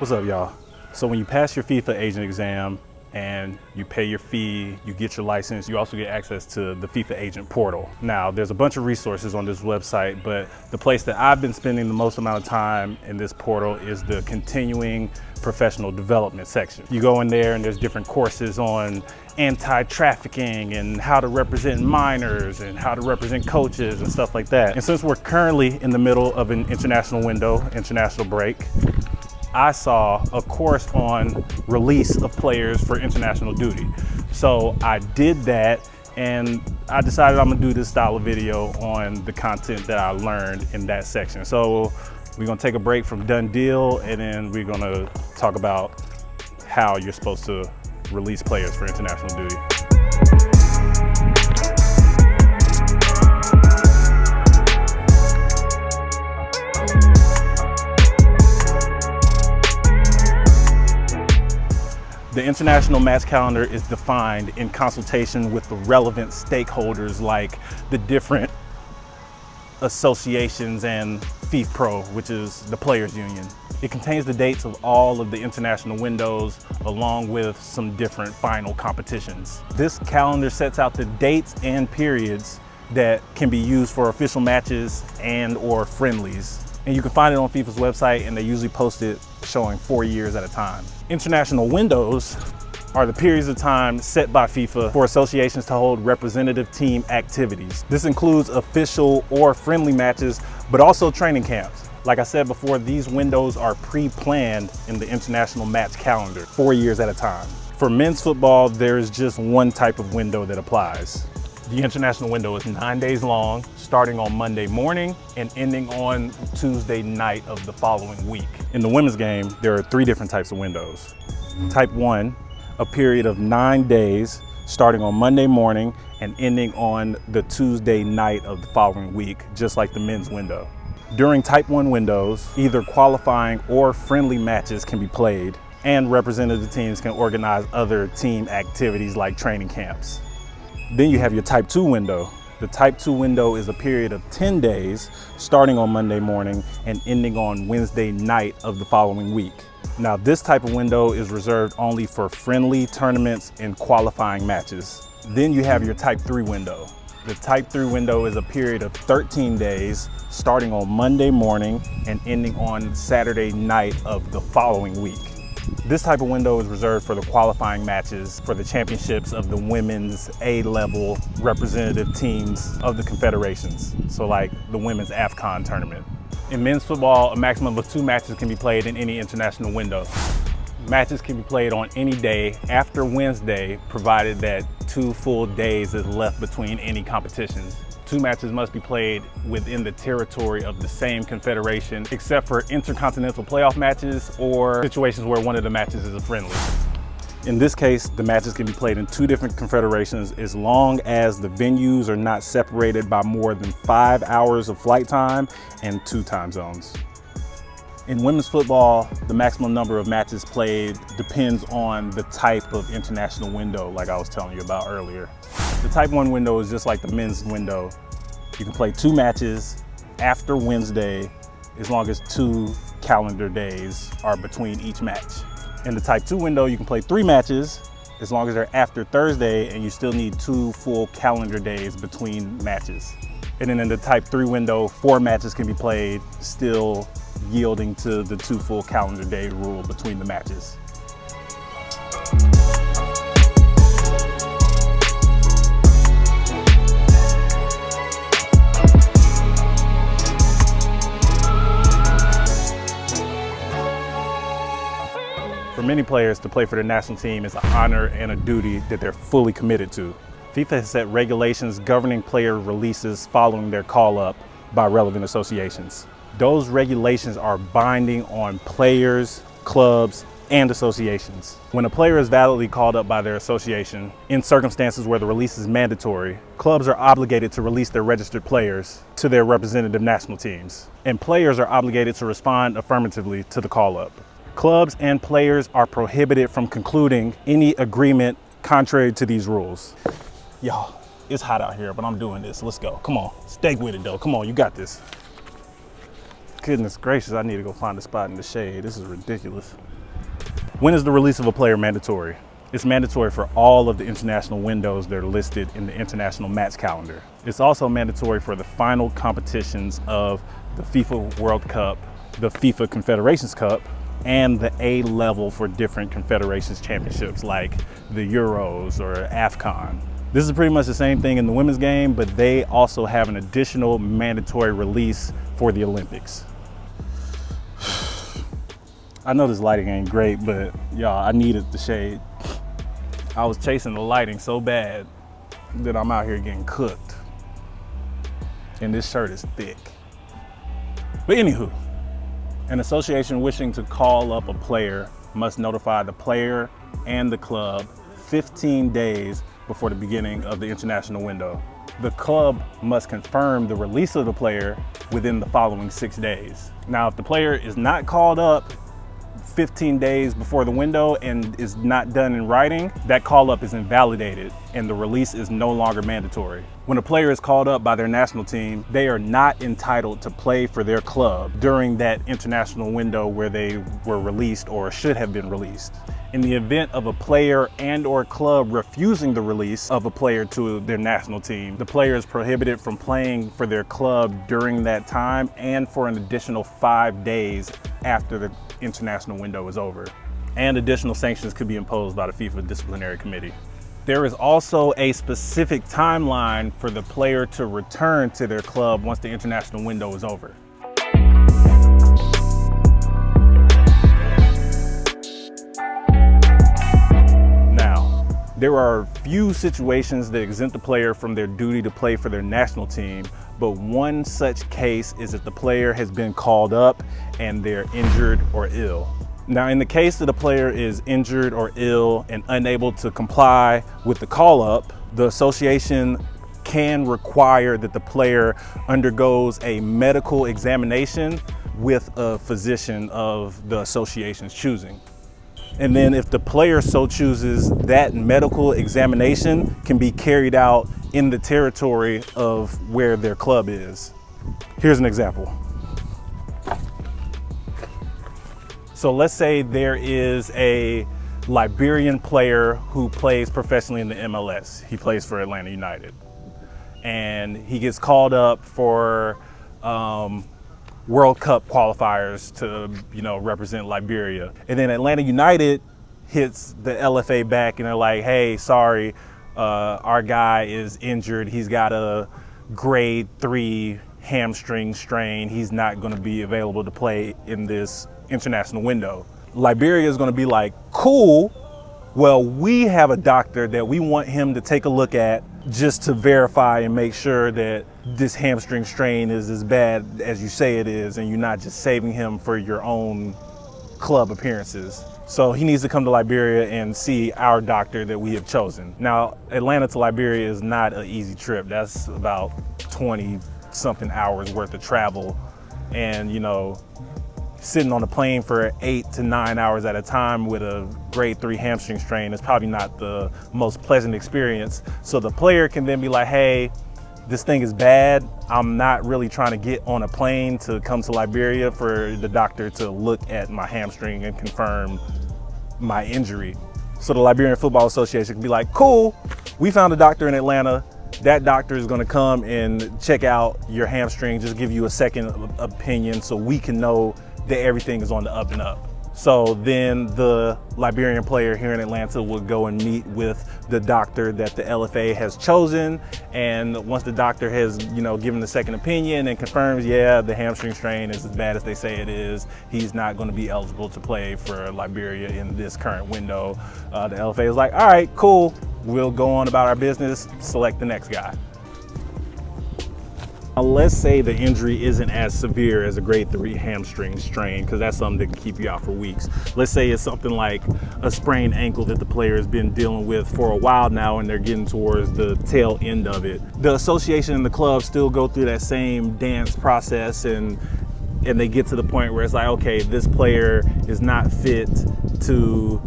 What's up, y'all? So when you pass your FIFA agent exam and you pay your fee, you get your license, you also get access to the FIFA agent portal. Now, there's a bunch of resources on this website, but the place that I've been spending the most amount of time in this portal is the continuing professional development section. You go in there and there's different courses on anti-trafficking and how to represent minors and how to represent coaches and stuff like that. And since we're currently in the middle of an international window, international break, I saw a course on release of players for international duty. So I did that and I decided I'm gonna do this style of video on the content that I learned in that section. So we're gonna take a break from done deal and then we're gonna talk about how you're supposed to release players for international duty. The international match calendar is defined in consultation with the relevant stakeholders like the different associations and FIFPro, which is the players union. It contains the dates of all of the international windows along with some different final competitions. This calendar sets out the dates and periods that can be used for official matches and or friendlies. And you can find it on FIFA's website, and they usually post it showing 4 years at a time. International windows are the periods of time set by FIFA for associations to hold representative team activities. This includes official or friendly matches, but also training camps. Like I said before, these windows are pre-planned in the international match calendar, 4 years at a time. For men's football, there is just one type of window that applies. The international window is 9 days long, starting on Monday morning and ending on Tuesday night of the following week. In the women's game, there are 3 different types of windows. Type 1, a period of 9 days, starting on Monday morning and ending on the Tuesday night of the following week, just like the men's window. During Type 1 windows, either qualifying or friendly matches can be played, and representative teams can organize other team activities like training camps. Then you have your Type 2 window. The Type 2 window is a period of 10 days, starting on Monday morning and ending on Wednesday night of the following week. Now, this type of window is reserved only for friendly tournaments and qualifying matches. Then you have your Type 3 window. The Type 3 window is a period of 13 days, starting on Monday morning and ending on Saturday night of the following week. This type of window is reserved for the qualifying matches for the championships of the women's A-level representative teams of the confederations. So like the women's AFCON tournament. In men's football, a maximum of 2 matches can be played in any international window. Matches can be played on any day after Wednesday, provided that 2 full days is left between any competitions. 2 matches must be played within the territory of the same confederation, except for intercontinental playoff matches or situations where one of the matches is a friendly. In this case, the matches can be played in 2 different confederations as long as the venues are not separated by more than 5 hours of flight time and 2 time zones. In women's football, the maximum number of matches played depends on the type of international window, like I was telling you about earlier. The Type 1 window is just like the men's window. You can play 2 matches after Wednesday as long as 2 calendar days are between each match. In the Type 2 window, you can play 3 matches as long as they're after Thursday and you still need 2 full calendar days between matches. And then in the Type 3 window, 4 matches can be played, still yielding to the 2 full calendar day rule between the matches. For many players, to play for their national team is an honor and a duty that they're fully committed to. FIFA has set regulations governing player releases following their call-up by relevant associations. Those regulations are binding on players, clubs, and associations. When a player is validly called up by their association, in circumstances where the release is mandatory, clubs are obligated to release their registered players to their representative national teams, and players are obligated to respond affirmatively to the call-up. Clubs and players are prohibited from concluding any agreement contrary to these rules. Y'all, it's hot out here, but I'm doing this. Let's go. Come on, stay with it though. Come on, you got this. Goodness gracious, I need to go find a spot in the shade. This is ridiculous. When is the release of a player mandatory? It's mandatory for all of the international windows that are listed in the international match calendar. It's also mandatory for the final competitions of the FIFA World Cup, the FIFA Confederations Cup, and the A level for different confederations championships like the Euros or AFCON. This is pretty much the same thing in the women's game, but they also have an additional mandatory release for the Olympics. I know this lighting ain't great, but y'all, I needed the shade. I was chasing the lighting so bad that I'm out here getting cooked. And this shirt is thick. But anywho, an association wishing to call up a player must notify the player and the club 15 days before the beginning of the international window. The club must confirm the release of the player within the following 6 days. Now, if the player is not called up 15 days before the window and is not done in writing, that call up is invalidated and the release is no longer mandatory. When a player is called up by their national team, they are not entitled to play for their club during that international window where they were released or should have been released. In the event of a player and or club refusing the release of a player to their national team, the player is prohibited from playing for their club during that time and for an additional 5 days after the international window is over. And additional sanctions could be imposed by the FIFA Disciplinary Committee. There is also a specific timeline for the player to return to their club once the international window is over. Now, there are few situations that exempt the player from their duty to play for their national team, but one such case is if the player has been called up and they're injured or ill. Now, in the case that a player is injured or ill and unable to comply with the call-up, the association can require that the player undergoes a medical examination with a physician of the association's choosing. And then if the player so chooses, that medical examination can be carried out in the territory of where their club is. Here's an example. So let's say there is a Liberian player who plays professionally in the MLS. He plays for Atlanta United. And he gets called up for World Cup qualifiers to, represent Liberia. And then Atlanta United hits the LFA back and they're like, hey, sorry, our guy is injured. He's got a grade 3 hamstring strain. He's not going to be available to play in this international window. Liberia is going to be like, cool, well, we have a doctor that we want him to take a look at just to verify and make sure that this hamstring strain is as bad as you say it is and you're not just saving him for your own club appearances. So he needs to come to Liberia and see our doctor that we have chosen. Now, Atlanta to Liberia is not an easy trip. That's about 20 something hours worth of travel, and sitting on a plane for 8 to 9 hours at a time with a grade 3 hamstring strain is probably not the most pleasant experience. So the player can then be like, hey, this thing is bad. I'm not really trying to get on a plane to come to Liberia for the doctor to look at my hamstring and confirm my injury. So the Liberian Football Association can be like, cool, we found a doctor in Atlanta. That doctor is going to come and check out your hamstring, just give you a second opinion so we can know that everything is on the up and up. So then the Liberian player here in Atlanta will go and meet with the doctor that the LFA has chosen. And once the doctor has, given the second opinion and confirms, yeah, the hamstring strain is as bad as they say it is, he's not going to be eligible to play for Liberia in this current window. The LFA is like, all right, cool. We'll go on about our business, select the next guy. Now, let's say the injury isn't as severe as a grade 3 hamstring strain, because that's something that can keep you out for weeks. Let's say it's something like a sprained ankle that the player has been dealing with for a while now and they're getting towards the tail end of it. The association and the club still go through that same dance process and they get to the point where it's like, okay, this player is not fit to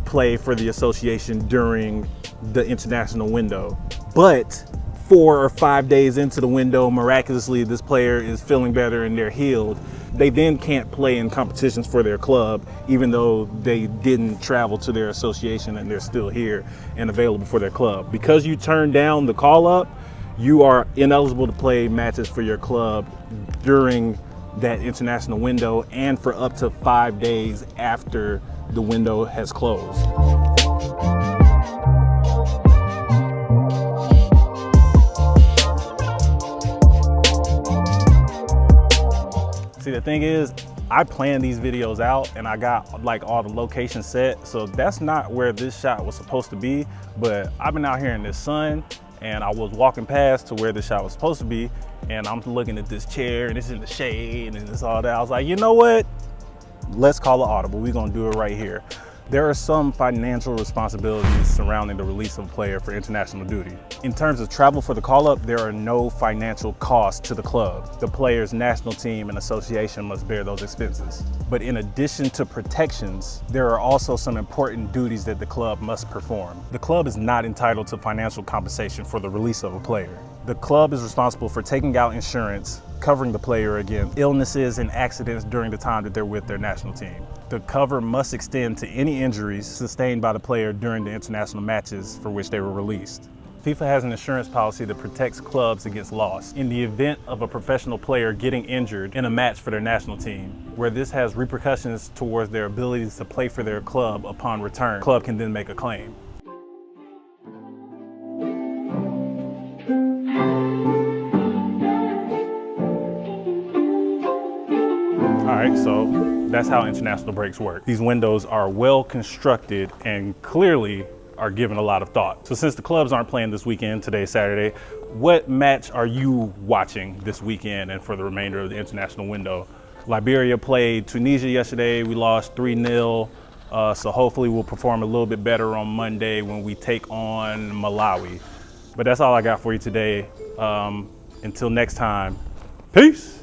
play for the association during the international window. But 4 or 5 days into the window, miraculously, this player is feeling better and they're healed. They then can't play in competitions for their club, even though they didn't travel to their association and they're still here and available for their club. Because you turned down the call up, you are ineligible to play matches for your club during that international window and for up to 5 days after the window has closed. See, the thing is, I planned these videos out and I got like all the locations set. So that's not where this shot was supposed to be, but I've been out here in this sun and I was walking past to where the shot was supposed to be. And I'm looking at this chair and it's in the shade and it's all that. I was like, you know what? Let's call it audible. We're gonna do it right here. There are some financial responsibilities surrounding the release of a player for international duty. In terms of travel for the call-up, there are no financial costs to the club. The player's national team and association must bear those expenses. But in addition to protections, there are also some important duties that the club must perform. The club is not entitled to financial compensation for the release of a player. The club is responsible for taking out insurance, covering the player against illnesses and accidents during the time that they're with their national team. The cover must extend to any injuries sustained by the player during the international matches for which they were released. FIFA has an insurance policy that protects clubs against loss in the event of a professional player getting injured in a match for their national team, where this has repercussions towards their abilities to play for their club upon return. The club can then make a claim. All right, so that's how international breaks work. These windows are well constructed and clearly are given a lot of thought. So since the clubs aren't playing this weekend, today's Saturday, what match are you watching this weekend and for the remainder of the international window? Liberia played Tunisia yesterday. We lost 3-0. So hopefully we'll perform a little bit better on Monday when we take on Malawi. But that's all I got for you today. Until next time, peace.